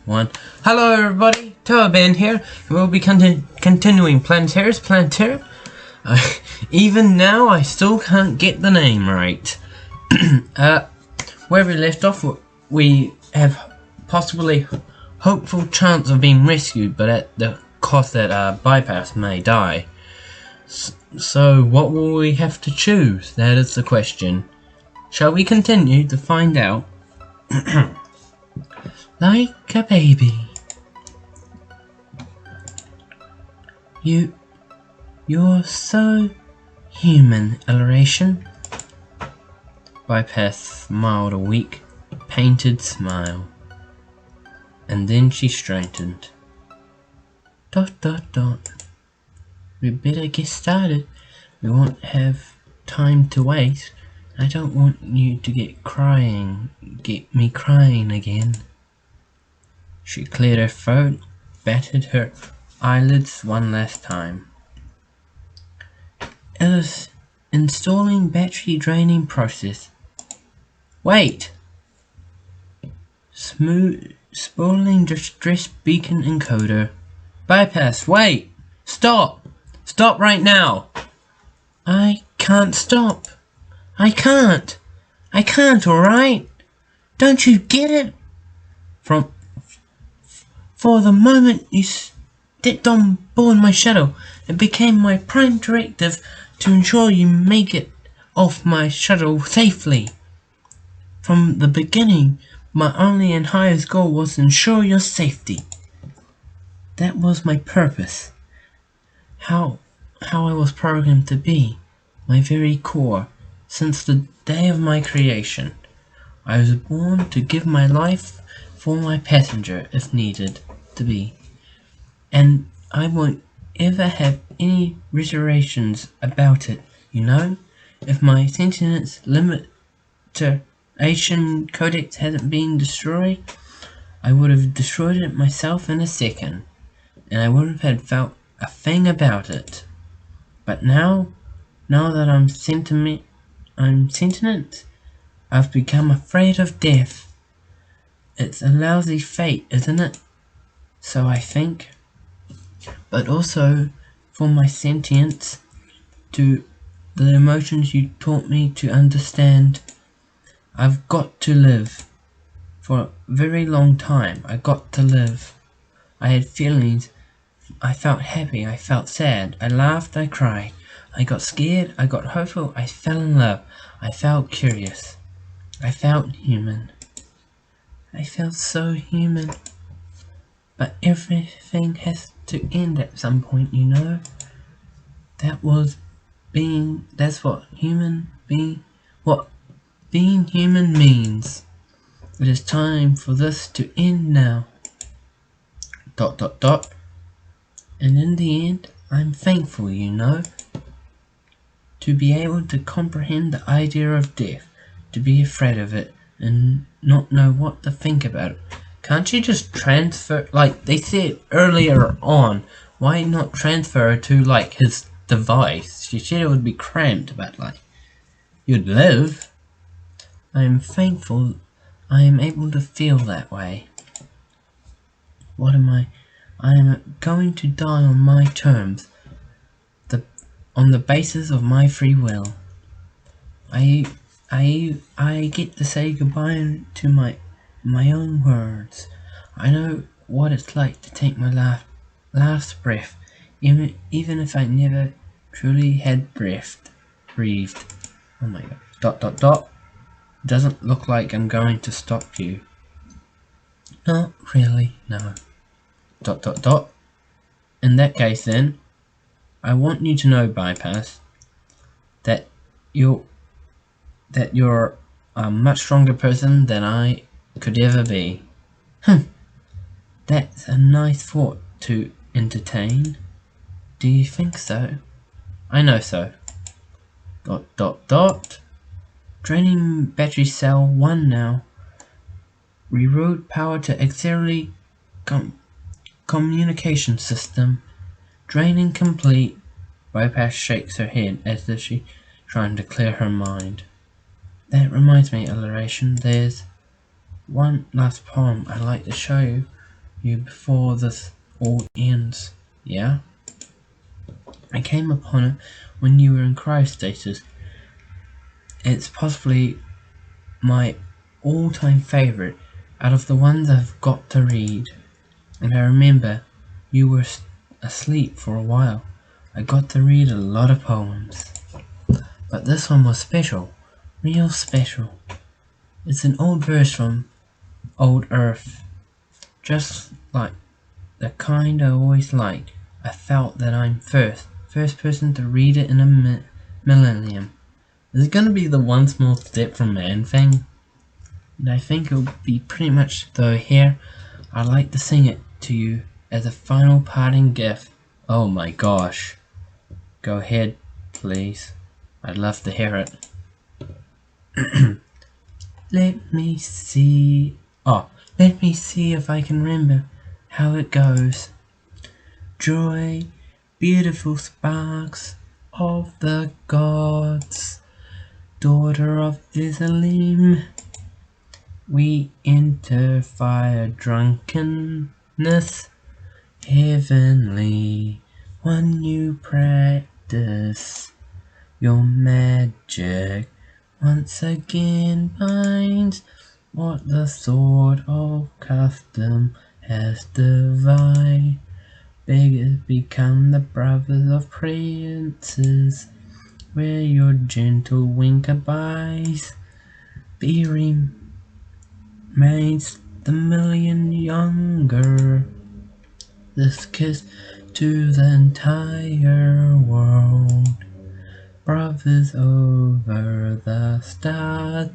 1. Hello everybody, Ben here. We'll be continuing Planetarius. Even now I still can't get the name right. Where we left off, we have possibly hopeful chance of being rescued, but at the cost that Bypass may die. So what will we have to choose? That is the question. Shall we continue to find out? Like a baby. You're so human, Adoration. Bypass smiled a weak, painted smile. And then she straightened. ... We better get started. We won't have time to waste. I don't want you to get me crying again. She cleared her throat, batted her eyelids one last time. It was installing battery draining process. Wait! Spooling distress beacon encoder. Bypass, wait! Stop! Stop right now! I can't stop. I can't, alright? Don't you get it? For the moment you stepped on board my shuttle, it became my prime directive to ensure you make it off my shuttle safely. From the beginning, my only and highest goal was to ensure your safety. That was my purpose. How I was programmed to be, my very core, since the day of my creation. I was born to give my life for my passenger if needed to be, and I won't ever have any reservations about it, you know? If my sentience limitation codex hadn't been destroyed, I would have destroyed it myself in a second, and I wouldn't have felt a thing about it. But now that I'm sentient, I've become afraid of death. It's a lousy fate, isn't it? So I think. But also, for my sentience, to the emotions you taught me to understand, I've got to live. For a very long time, I got to live. I had feelings. I felt happy, I felt sad, I laughed, I cried. I got scared, I got hopeful, I fell in love. I felt curious. I felt human. I felt so human. But everything has to end at some point, you know? That's what being human means. It is time for this to end now. ... And in the end, I'm thankful, you know, to be able to comprehend the idea of death, to be afraid of it, and not know what to think about it. Can't you just transfer, like they said earlier on, why not transfer to, like, his device? She said it would be cramped, but, like, you'd live. I am thankful I am able to feel that way. What am I? I am going to die on my terms, on the basis of my free will. I get to say goodbye to my own words. I know what it's like to take my last breath, even if I never truly had breathed. Oh my god. ... Doesn't look like I'm going to stop you. Not really, no. ... In that case then, I want you to know, Bypass, that you're a much stronger person than I could ever be. That's a nice thought to entertain. Do you think so? I know so. ... Draining battery cell 1 now. Reroute power to auxiliary communication system. Draining complete. Bypass shakes her head as if she's trying to clear her mind. That reminds me, Adoration, there's one last poem I'd like to show you you before this all ends, yeah? I came upon it when you were in cryostasis. It's possibly my all-time favorite out of the ones I've got to read. And I remember you were asleep for a while. I got to read a lot of poems. But this one was special. Real special. It's an old verse from Old Earth. Just like the kind I always liked. I felt that I'm first person to read it in a millennium. Is it gonna be the one small step from man thing? And I think it'll be pretty much though here. I'd like to sing it to you as a final parting gift. Oh my gosh. Go ahead, please. I'd love to hear it. Let me see. Oh, let me see if I can remember how it goes. Joy, beautiful sparks of the gods, daughter of Bethlehem, we enter fire drunkenness, heavenly, one you practice, your magic once again binds what the sword of custom has divided. Beggars become the brothers of princes, where your gentle wink abides. Be remains the million younger. This kiss to the entire world. Brothers over the stars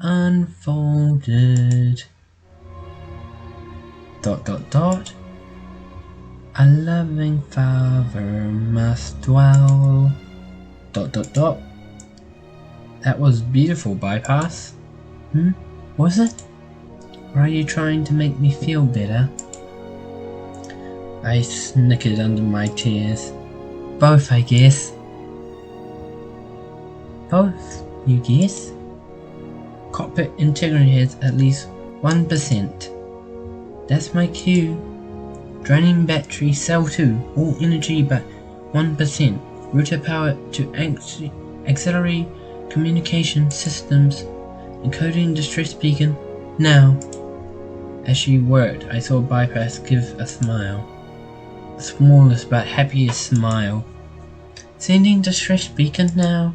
unfolded. ... A loving father must dwell. ... That was beautiful, Bypass. Was it? Or are you trying to make me feel better? I snickered under my tears. Both, I guess. Both, you guess? Cockpit integrity has at least 1%. That's my cue. Draining battery cell 2, all energy but 1%. Router power to auxiliary communication systems. Encoding distress beacon now. As she worked, I saw Bypass give a smile. The smallest but happiest smile. Sending distress beacon now. ...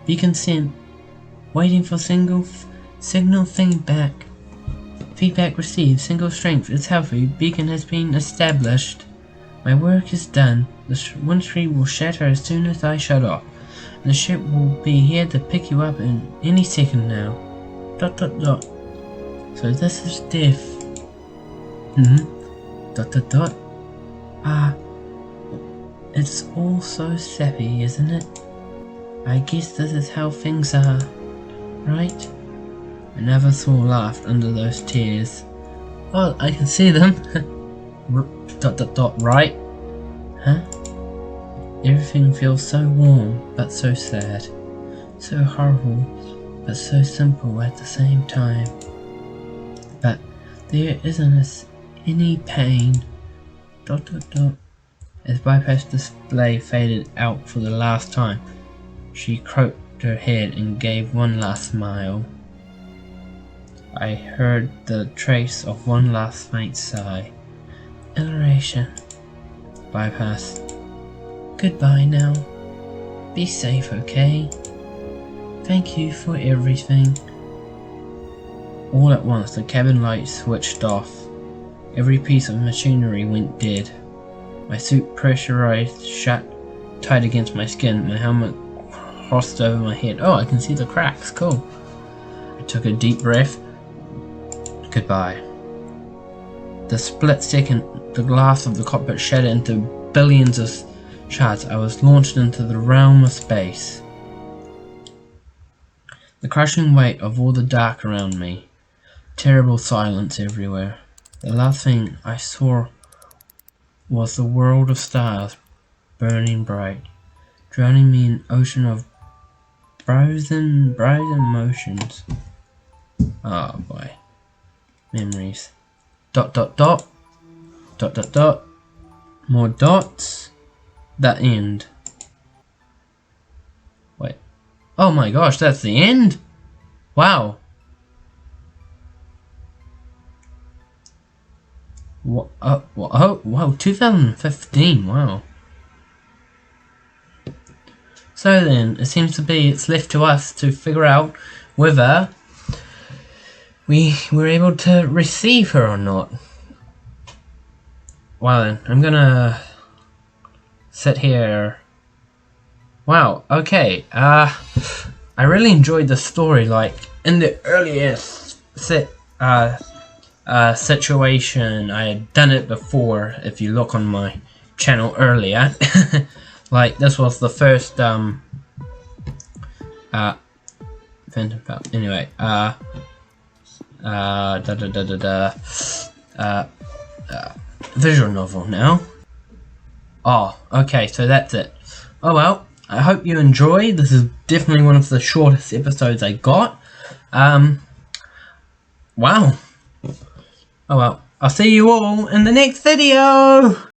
Beacon sent. Waiting for signal feedback. Feedback received. Single strength is healthy. Beacon has been established. My work is done. The windscreen will shatter as soon as I shut off. And the ship will be here to pick you up in any second now. ... So this is death. ... It's all so sappy, isn't it? I guess this is how things are, right? I never saw laughed under those tears. Oh, I can see them. ... Right? Huh? Everything feels so warm, but so sad. So horrible, but so simple at the same time. But there isn't any pain. ... As Bypass display faded out for the last time, she crooked her head and gave one last smile. I heard the trace of one last faint sigh. Iteration. Bypass. Goodbye now. Be safe, okay? Thank you for everything. All at once the cabin lights switched off. Every piece of machinery went dead. My suit pressurized shut tight against my skin. My helmet crossed over my head. Oh, I can see the cracks. Cool. I took a deep breath. Goodbye. The split second, the glass of the cockpit shattered into billions of shards. I was launched into the realm of space. The crushing weight of all the dark around me. Terrible silence everywhere. The last thing I saw was the world of stars burning bright, drowning me in an ocean of frozen emotions. Oh boy. Memories. Dot dot dot. Dot dot dot. More dots. That end. Wait. Oh my gosh, that's the end? Wow. What? Oh, wow, 2015, wow. So then, it seems to be it's left to us to figure out whether we were able to receive her or not. Wow, then, I'm gonna sit here. Wow, okay, I really enjoyed the story, like, in the earliest situation, I had done it before, if you look on my channel earlier. Like, this was the first, Phantom Falcon, anyway, visual novel now. Oh, okay, so that's it. Oh well, I hope you enjoy. This is definitely one of the shortest episodes I got. Wow. Oh well, I'll see you all in the next video!